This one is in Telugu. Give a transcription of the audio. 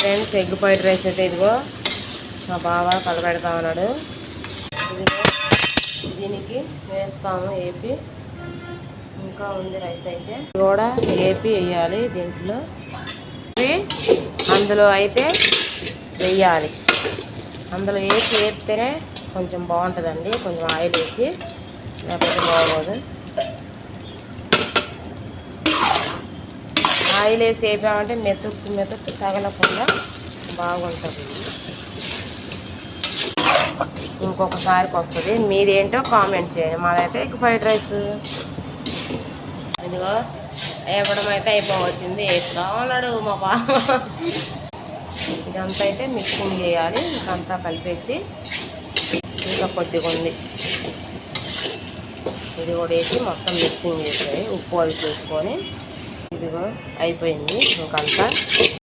ఫ్రెండ్స్ ఎగ్ ఫ్రైడ్ రైస్ అయితే ఇదిగో మా బావ కలపెడతా ఉన్నాడు. ఇదిగో దీనికి వేస్తాము ఏపి. ఇంకా ఉంది రైస్ అయితే కూడా ఏపి వేయాలి దీంట్లో. అందులో అయితే వేయాలి. అందులో వేసి వేపితేనే కొంచెం బాగుంటుందండి. కొంచెం ఆయిల్ వేసి, లేకపోతే బాగోదు. ఆయిల్ వేసి వేపామంటే మెతుకు తగలకుండా బాగుంటుంది. ఇంకొకసారికి వస్తుంది. మీదేంటో కామెంట్ చేయండి. మాదైతే ఎగ్ ఫ్రైడ్ రైస్. ఇదిగో వేపడం అయితే అయిపోవచ్చింది. వేపుతా ఉన్నాడు మా బావ. ఇదంతా అయితే మిక్సింగ్ చేయాలి. ఇంకంతా కలిపేసి ఇంకా కొద్దిగా ఉంది ఇది కూడా వేసి మొత్తం మిక్సింగ్ చేసేది. ఉప్పు అవి చూసుకొని ఇదిగో అయిపోయింది ఇంకంతా.